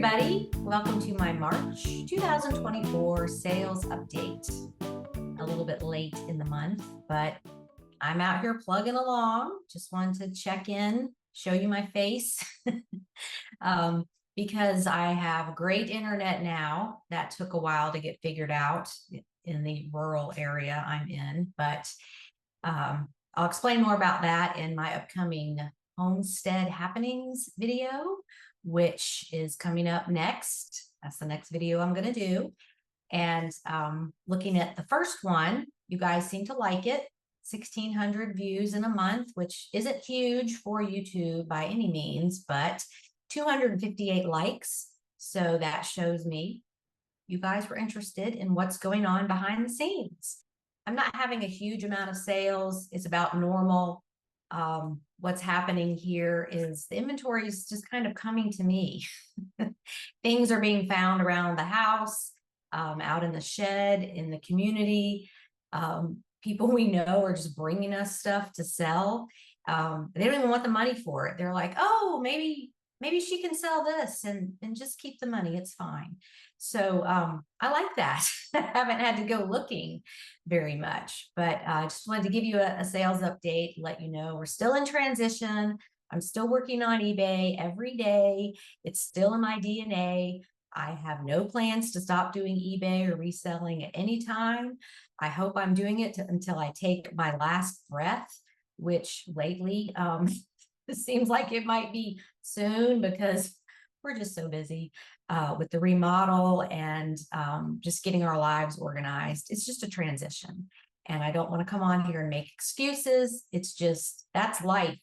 everybody. Welcome to my March 2024 sales update. A little bit late in the month, but I'm out here plugging along. Just wanted to check in, show you my face, because I have great internet now. That took a while to get figured out in the rural area I'm in, but I'll explain more about that in my upcoming Homestead Happenings video, which is coming up next. That's the next video I'm going to do. And looking at the first one, you guys seem to like it. 1,600 views in a month, which isn't huge for YouTube by any means, but 258 likes. So that shows me you guys were interested in what's going on behind the scenes. I'm not having a huge amount of sales. It's about normal. What's happening here is the inventory is just kind of coming to me. Things are being found around the house, out in the shed, in the community. People we know are just bringing us stuff to sell. They don't even want the money for it. They're like, oh, maybe she can sell this and just keep the money. It's fine. So I like that. I haven't had to go looking very much, but I just wanted to give you a sales update, let you know we're still in transition. I'm still working on eBay every day. It's still in my DNA. I have no plans to stop doing eBay or reselling at any time. I hope I'm doing it until I take my last breath, which lately it seems like it might be soon because we're just so busy with the remodel and just getting our lives organized. It's just a transition. And I don't want to come on here and make excuses. It's just, that's life.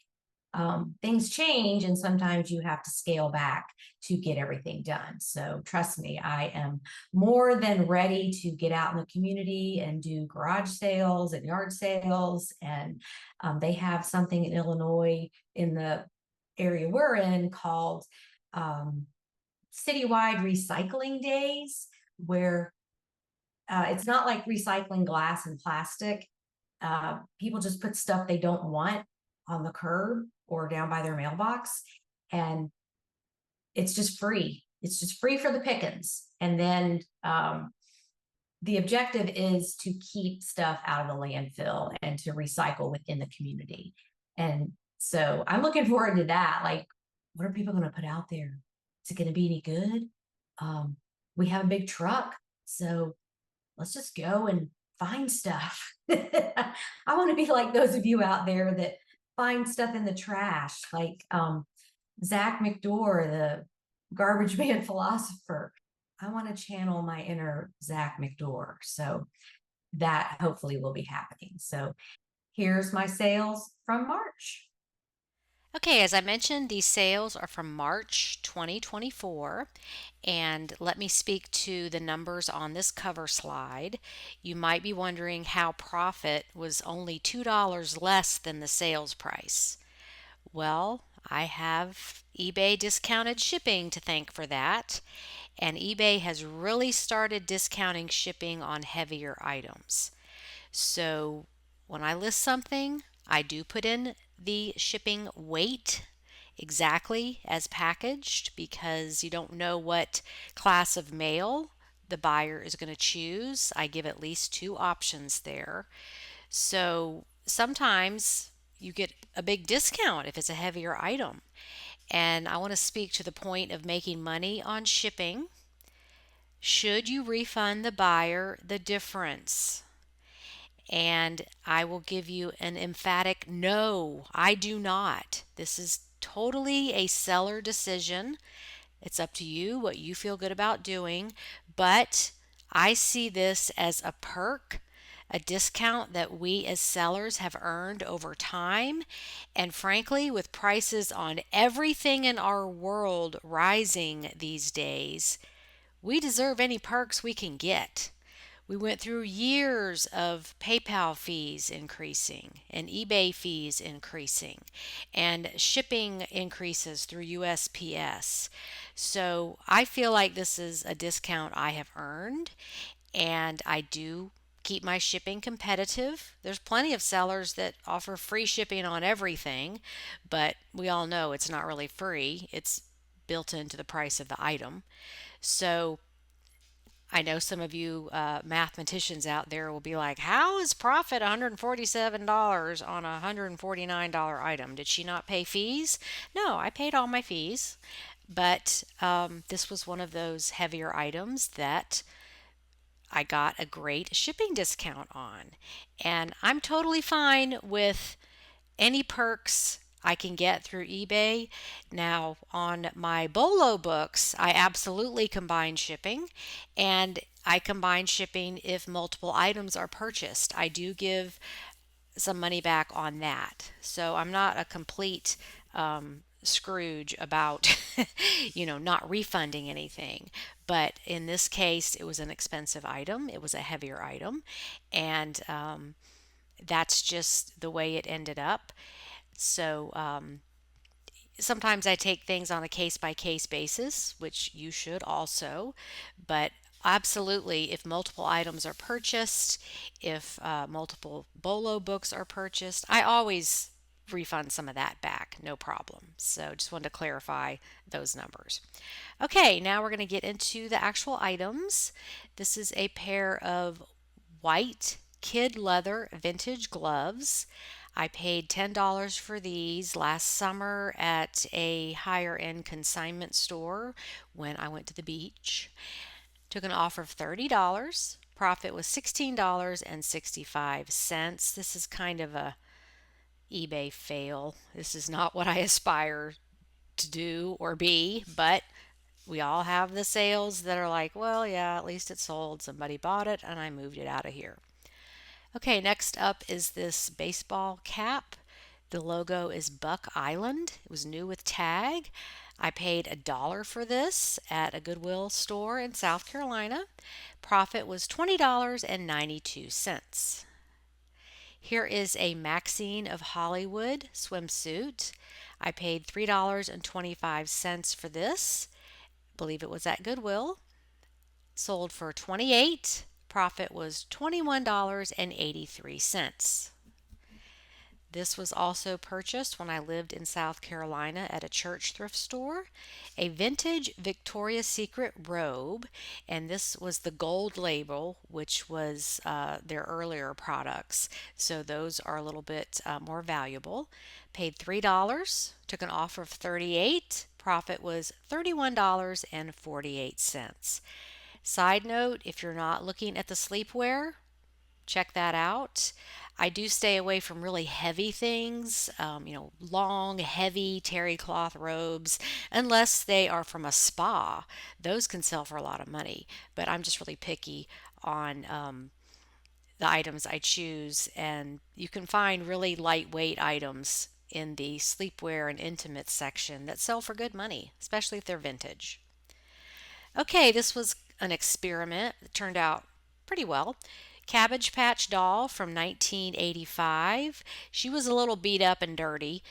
Things change and sometimes you have to scale back to get everything done. So trust me, I am more than ready to get out in the community and do garage sales and yard sales. And they have something in Illinois in the area we're in called citywide recycling days, where it's not like recycling glass and plastic. People just put stuff they don't want on the curb or down by their mailbox, and it's just free. It's just free for the pickings. And then the objective is to keep stuff out of the landfill and to recycle within the community. And so I'm looking forward to that. Like, what are people going to put out there? Is it going to be any good? We have a big truck, so let's just go and find stuff. I want to be like those of you out there that find stuff in the trash, like Zach McDore, the garbage man philosopher. I want to channel my inner Zach McDore. So that hopefully will be happening. So here's my sales from March. Okay, as I mentioned, these sales are from March 2024, and let me speak to the numbers on this cover slide. You might be wondering how profit was only $2 less than the sales price. Well, I have eBay discounted shipping to thank for that, and eBay has really started discounting shipping on heavier items. So when I list something, I do put in the shipping weight exactly as packaged because you don't know what class of mail the buyer is going to choose. I give at least two options there. So sometimes you get a big discount if it's a heavier item. And I want to speak to the point of making money on shipping. Should you refund the buyer the difference? And I will give you an emphatic no, I do not. This is totally a seller decision. It's up to you what you feel good about doing, but I see this as a perk, a discount that we as sellers have earned over time. And frankly, with prices on everything in our world rising these days, we deserve any perks we can get. We went through years of PayPal fees increasing and eBay fees increasing and shipping increases through USPS. So I feel like this is a discount I have earned, and I do keep my shipping competitive. There's plenty of sellers that offer free shipping on everything, but we all know it's not really free. It's built into the price of the item. So I know some of you mathematicians out there will be like, how is profit $147 on a $149 item? Did she not pay fees? No, I paid all my fees. But this was one of those heavier items that I got a great shipping discount on. And I'm totally fine with any perks I can get through eBay. Now, on my BOLO books, I absolutely combine shipping, and I combine shipping if multiple items are purchased. I do give some money back on that. So I'm not a complete Scrooge about, not refunding anything. But in this case, it was an expensive item, it was a heavier item, and that's just the way it ended up. So sometimes I take things on a case by case basis, which you should also. But absolutely, if multiple items are purchased, if multiple BOLO books are purchased, I always refund some of that back, no problem. So just wanted to clarify those numbers. Okay, now we're going to get into the actual items. This is a pair of white kid leather vintage gloves. I paid $10 for these last summer at a higher end consignment store when I went to the beach. Took an offer of $30. Profit was $16.65. This is kind of a eBay fail. This is not what I aspire to do or be, but we all have the sales that are like, well, yeah, at least it sold. Somebody bought it and I moved it out of here. Okay, next up is this baseball cap. The logo is Buck Island. It was new with tag. I paid $1 for this at a Goodwill store in South Carolina. Profit was $20.92. Here is a Maxine of Hollywood swimsuit. I paid $3.25 for this. I believe it was at Goodwill. Sold for $28. Profit was $21.83. This was also purchased when I lived in South Carolina at a church thrift store. A vintage Victoria's Secret robe, and this was the gold label, which was their earlier products. So those are a little bit more valuable. Paid $3, took an offer of $38. Profit was $31.48. Side note, if you're not looking at the sleepwear, check that out. I do stay away from really heavy things, long, heavy terry cloth robes, unless they are from a spa. Those can sell for a lot of money, but I'm just really picky on the items I choose, and you can find really lightweight items in the sleepwear and intimates section that sell for good money, especially if they're vintage. Okay, this was an experiment. It turned out pretty well. Cabbage Patch doll from 1985. She was a little beat up and dirty.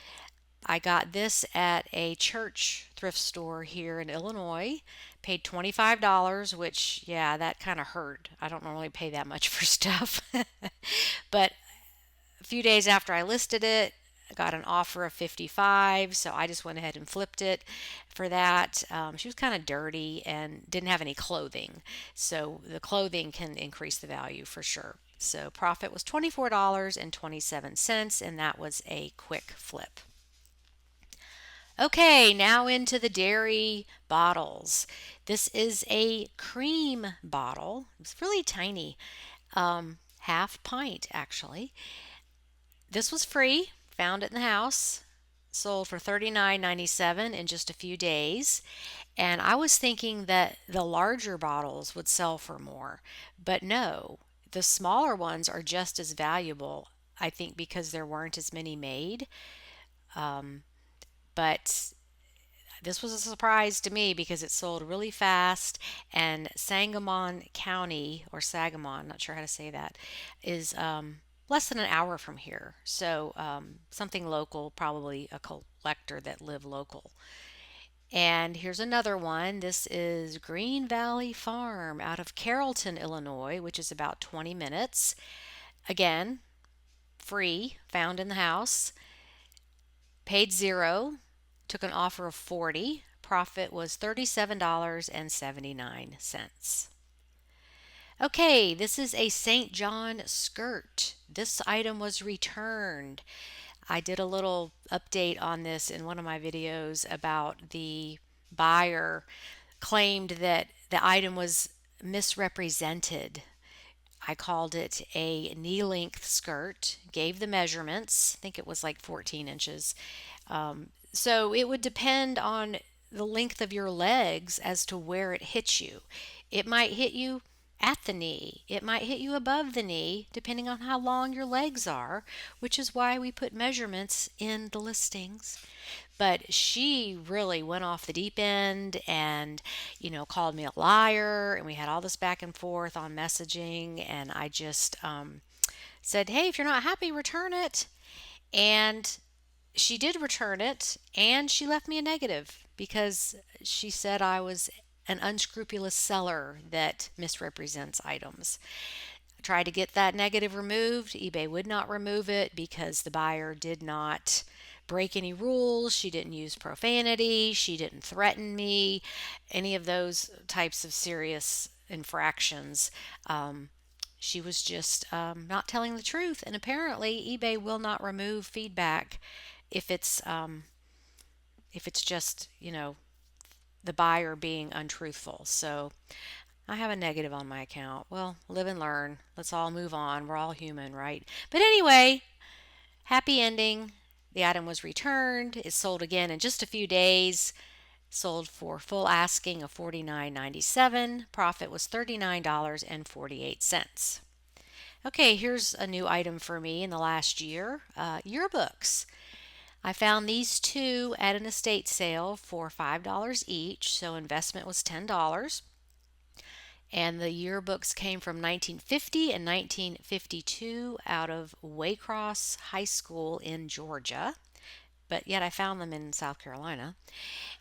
I got this at a church thrift store here in Illinois. Paid $25, which, yeah, that kind of hurt. I don't normally pay that much for stuff. But a few days after I listed it, I got an offer of 55, so I just went ahead and flipped it for that. She was kind of dirty and didn't have any clothing, so the clothing can increase the value for sure. So profit was $24.27, and that was a quick flip. Okay, now into the dairy bottles. This is a cream bottle. It's really tiny, half pint actually. This was free, found it in the house, sold for $39.97 in just a few days. And I was thinking that the larger bottles would sell for more, but no, the smaller ones are just as valuable, I think, because there weren't as many made. But this was a surprise to me because it sold really fast, and Sangamon County, or Sagamon, not sure how to say that, is less than an hour from here. So something local, probably a collector that lived local. And here's another one. This is Green Valley Farm out of Carrollton, Illinois, which is about 20 minutes. Again, free, found in the house. Paid 0, took an offer of 40. Profit was $37.79. Okay, this is a St. John skirt. This item was returned. I did a little update on this in one of my videos about the buyer claimed that the item was misrepresented. I called it a knee length skirt, gave the measurements, I think it was like 14 inches. So it would depend on the length of your legs as to where it hits you. It might hit you at the knee, it might hit you above the knee, depending on how long your legs are, which is why we put measurements in the listings. But she really went off the deep end and, called me a liar. And we had all this back and forth on messaging. And I just said, hey, if you're not happy, return it. And she did return it. And she left me a negative because she said I was an unscrupulous seller that misrepresents items. Tried to get that negative removed. eBay would not remove it because the buyer did not break any rules. She didn't use profanity. She didn't threaten me. Any of those types of serious infractions. She was just not telling the truth. And apparently, eBay will not remove feedback if it's just the buyer being untruthful. So I have a negative on my account. Well, live and learn. Let's all move on. We're all human, right? But anyway, happy ending. The item was returned. It sold again in just a few days. Sold for full asking of $49.97. Profit was $39.48. Okay, here's a new item for me in the last year. Yearbooks. I found these two at an estate sale for $5 each, so investment was $10. And the yearbooks came from 1950 and 1952 out of Waycross High School in Georgia, but yet I found them in South Carolina.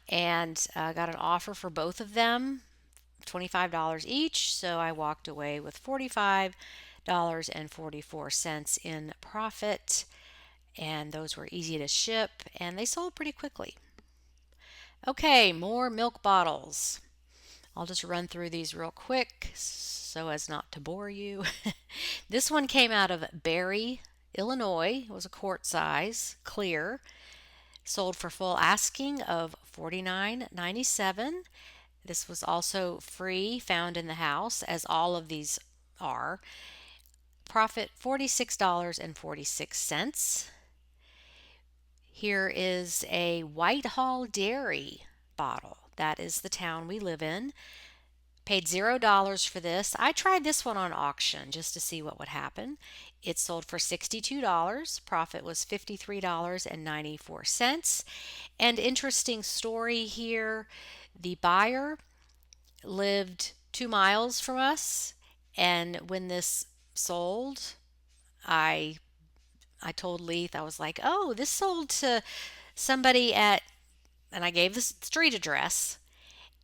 And I got an offer for both of them, $25 each, so I walked away with $45.44 in profit. And those were easy to ship, and they sold pretty quickly. Okay, more milk bottles. I'll just run through these real quick so as not to bore you. This one came out of Barry, Illinois. It was a quart size, clear. Sold for full asking of $49.97. This was also free, found in the house, as all of these are. Profit $46.46. Here is a Whitehall Dairy bottle. That is the town we live in. Paid $0 for this. I tried this one on auction just to see what would happen. It sold for $62. Profit was $53.94. And interesting story here, the buyer lived 2 miles from us, and when this sold, I told Leith, I was like, oh, this sold to somebody and I gave the street address.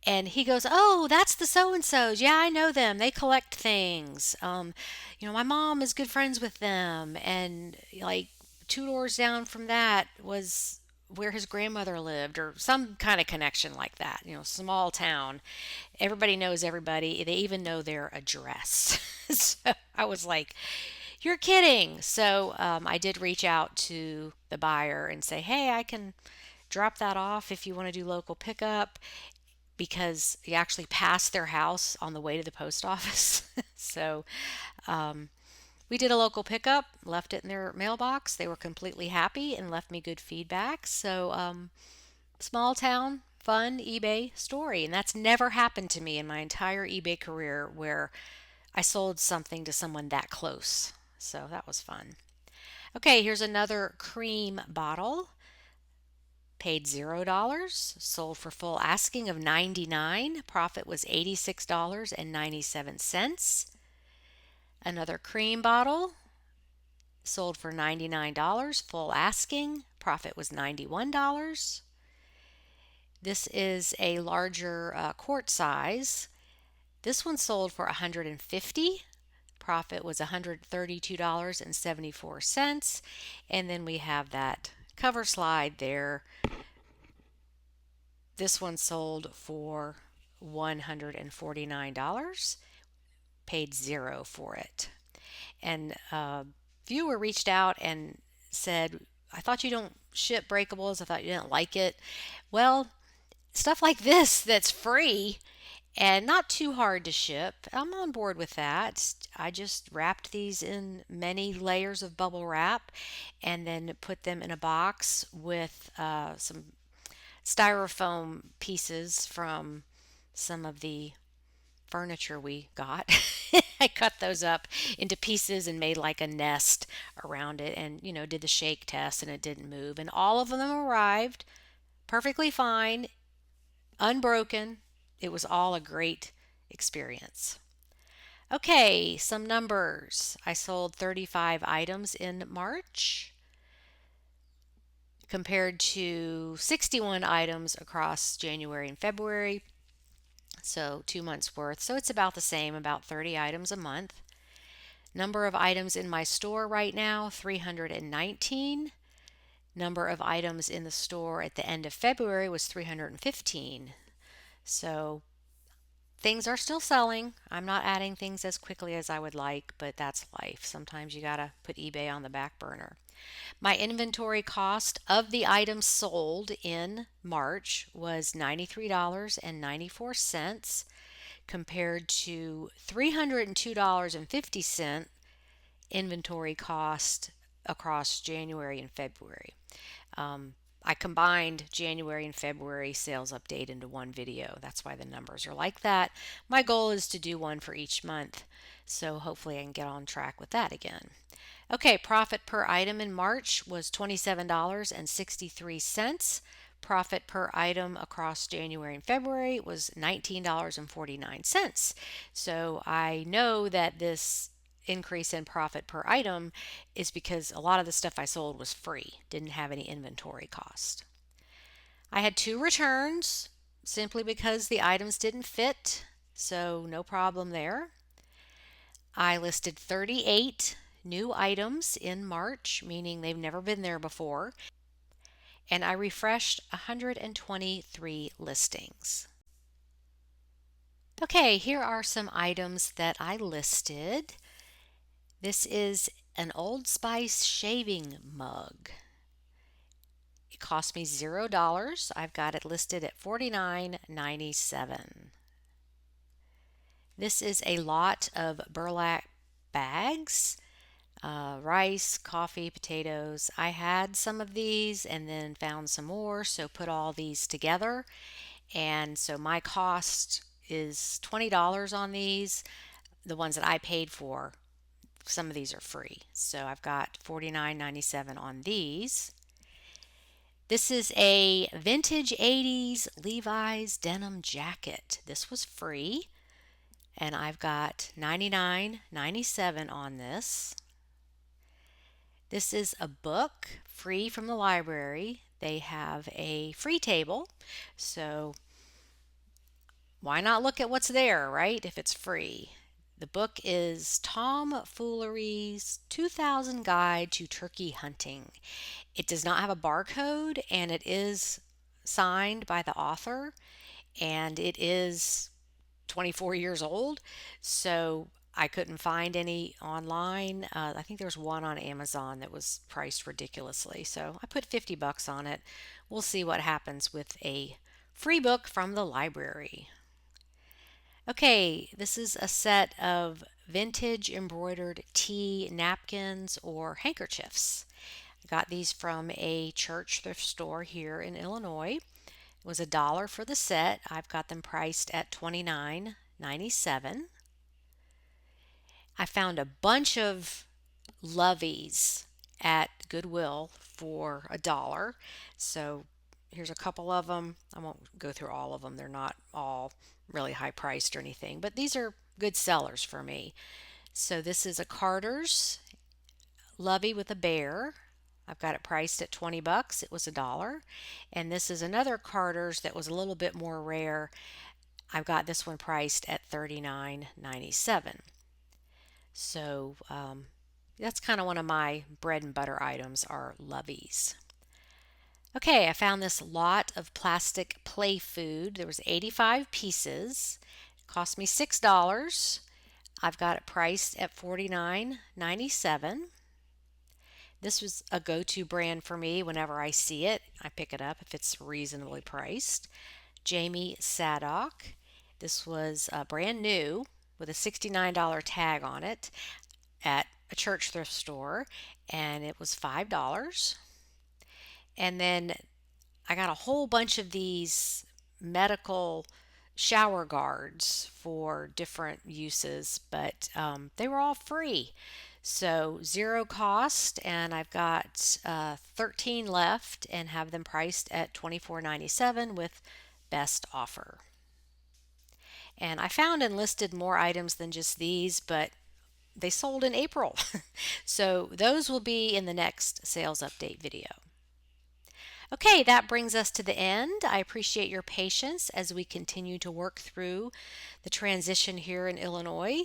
And he goes, oh, that's the so-and-sos. Yeah, I know them. They collect things. My mom is good friends with them. And like 2 doors down from that was where his grandmother lived, or some kind of connection like that. Small town. Everybody knows everybody. They even know their address. So I was like, you're kidding. So I did reach out to the buyer and say, hey, I can drop that off if you want to do local pickup, because you actually passed their house on the way to the post office. So we did a local pickup, left it in their mailbox. They were completely happy and left me good feedback. So small town, fun eBay story. And that's never happened to me in my entire eBay career where I sold something to someone that close. So that was fun. Okay, here's another cream bottle. Paid $0, sold for full asking of $99. Profit was $86.97. Another cream bottle, sold for $99, full asking. Profit was $91. This is a larger quart size. This one sold for $150. Profit was $132.74. And then we have that cover slide there This one sold for $149, paid zero for it. And a viewer reached out and said, I thought you don't ship breakables. I thought you didn't like it. Well, stuff like this that's free and not too hard to ship, I'm on board with that. I just wrapped these in many layers of bubble wrap and then put them in a box with some styrofoam pieces from some of the furniture we got. I cut those up into pieces and made like a nest around it and, did the shake test and it didn't move. And all of them arrived perfectly fine, unbroken. It was all a great experience. Okay, some numbers. I sold 35 items in March compared to 61 items across January and February. So 2 months worth. So it's about the same, about 30 items a month. Number of items in my store right now, 319. Number of items in the store at the end of February was 315. So things are still selling. I'm not adding things as quickly as I would like, but that's life. Sometimes you gotta put eBay on the back burner. My inventory cost of the items sold in March was $93.94 compared to $302.50 inventory cost across January and February. I combined January and February sales update into one video. That's why the numbers are like that. My goal is to do one for each month, so hopefully I can get on track with that again. Okay, profit per item in March was $27.63. Profit per item across January and February was $19.49. So I know that this increase in profit per item is because a lot of the stuff I sold was free, didn't have any inventory cost. I had 2 returns simply because the items didn't fit, so no problem there. I listed 38 new items in March, meaning they've never been there before, and I refreshed 123 listings. Okay, here are some items that I listed. This is an Old Spice shaving mug. It cost me $0. I've got it listed at $49.97. This is a lot of burlap bags, rice, coffee, potatoes. I had some of these and then found some more, so put all these together. And so my cost is $20 on these. The ones that I paid for, some of these are free. So I've got $49.97 on these. This is a vintage 80s Levi's denim jacket. This was free, and I've got $99.97 on this. This is a book free from the library. They have a free table, so why not look at what's there, right? If it's free. The book is Tom Foolery's 2000 Guide to Turkey Hunting. It does not have a barcode and it is signed by the author and it is 24 years old. So I couldn't find any online. I think there's one on Amazon that was priced ridiculously. So I put 50 bucks on it. We'll see what happens with a free book from the library. Okay, this is a set of vintage embroidered tea napkins or handkerchiefs. I got these from a church thrift store here in Illinois. It was $1 for the set. I've got them priced at $29.97. I found a bunch of loveys at Goodwill for $1. So here's a couple of them. I won't go through all of them. They're not all really high priced or anything, but these are good sellers for me. So this is a Carter's lovey with a bear. I've got it priced at 20 bucks. It was $1. And this is another Carter's that was a little bit more rare. I've got this one priced at $39.97. So that's kind of one of my bread and butter items are loveys. Okay, I found this lot of plastic play food. There was 85 pieces. It cost me $6. I've got it priced at $49.97. This was a go-to brand for me. Whenever I see it, I pick it up if it's reasonably priced. Jamie Saddock. This was brand new with a $69 tag on it at a church thrift store, and it was $5. And then I got a whole bunch of these medical shower guards for different uses, but they were all free. So zero cost, and I've got 13 left and have them priced at $24.97 with best offer. And I found and listed more items than just these, but they sold in April. So those will be in the next sales update video. Okay, that brings us to the end. I appreciate your patience as we continue to work through the transition here in Illinois.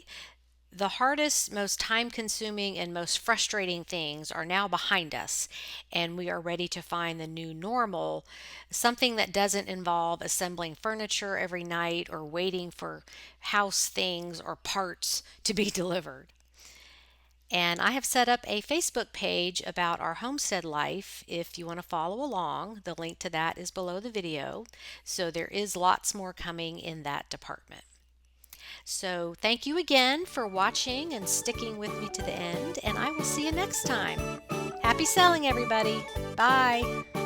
The hardest, most time consuming, and most frustrating things are now behind us, and we are ready to find the new normal, something that doesn't involve assembling furniture every night or waiting for house things or parts to be delivered. And I have set up a Facebook page about our homestead life if you want to follow along. The link to that is below the video. So there is lots more coming in that department. So thank you again for watching and sticking with me to the end, and I will see you next time. Happy selling, everybody. Bye.